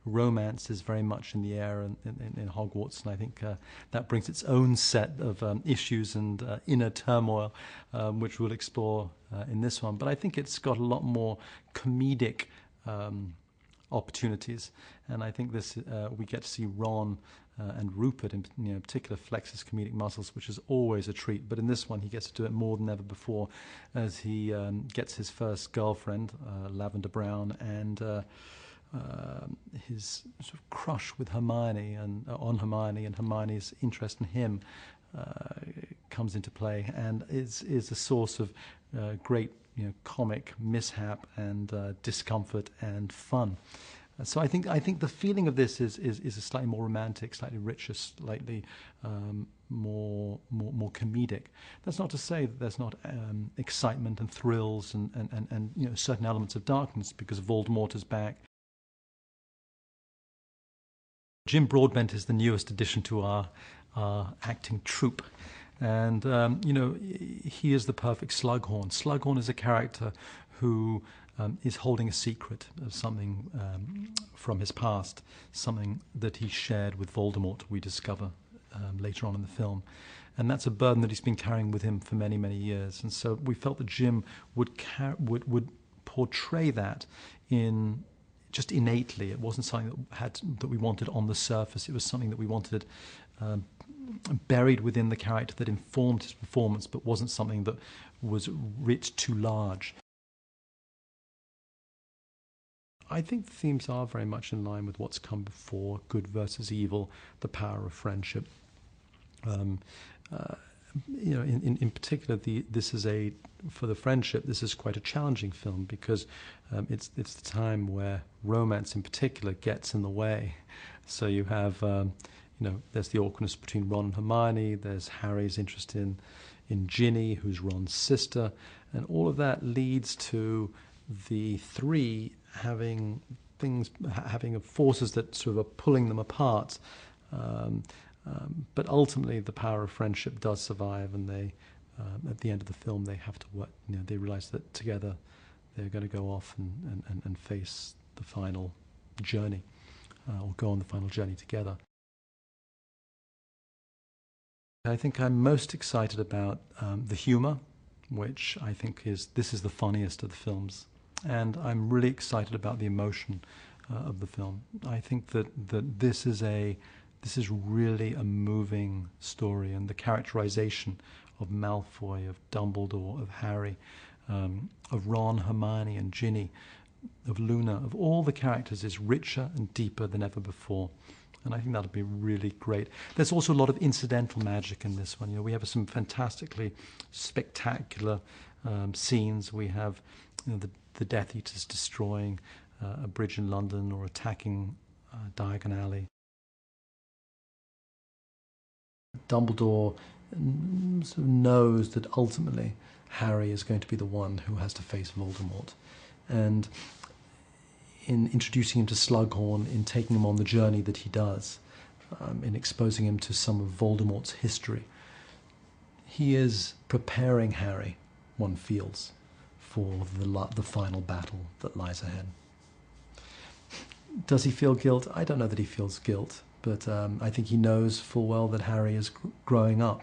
romance is very much in the air in Hogwarts, and I think that brings its own set of issues and inner turmoil, which we'll explore in this one. But I think it's got a lot more comedic opportunities, and I think this we get to see Ron and Rupert in particular flex his comedic muscles, which is always a treat. But in this one, he gets to do it more than ever before, as he gets his first girlfriend, Lavender Brown, and his sort of crush with Hermione and on Hermione, and Hermione's interest in him comes into play, and is a source of great comic mishap and discomfort and fun. So I think the feeling of this is a slightly more romantic, slightly richer, slightly more comedic. That's not to say that there's not excitement and thrills and certain elements of darkness, because Voldemort is back. Jim Broadbent is the newest addition to our acting troupe. And, he is the perfect Slughorn. Slughorn is a character who is holding a secret of something from his past, something that he shared with Voldemort, we discover later on in the film. And that's a burden that he's been carrying with him for many, many years. And so we felt that Jim would portray that in just innately. It wasn't something that we wanted on the surface. It was something that we wanted buried within the character, that informed his performance, but wasn't something that was writ too large. I think the themes are very much in line with what's come before: good versus evil, the power of friendship. In particular, for the friendship, this is quite a challenging film, because it's the time where romance in particular gets in the way. So you have there's the awkwardness between Ron and Hermione, there's Harry's interest in Ginny, who's Ron's sister, and all of that leads to the three having forces that sort of are pulling them apart. But ultimately, the power of friendship does survive, and they, at the end of the film, they have to work. They realize that together they're going to go off and face the final journey, or go on the final journey together. I think I'm most excited about the humor, which I think this is the funniest of the films, and I'm really excited about the emotion of the film. I think that this is really a moving story, and the characterization of Malfoy, of Dumbledore, of Harry, of Ron, Hermione, and Ginny, of Luna, of all the characters, is richer and deeper than ever before. And I think that'll be really great. There's also a lot of incidental magic in this one. We have some fantastically spectacular scenes. We have the Death Eaters destroying a bridge in London, or attacking Diagon Alley. Dumbledore sort of knows that ultimately Harry is going to be the one who has to face Voldemort. And in introducing him to Slughorn, in taking him on the journey that he does, in exposing him to some of Voldemort's history, he is preparing Harry, one feels, for the final battle that lies ahead. Does he feel guilt? I don't know that he feels guilt, but I think he knows full well that Harry is growing up.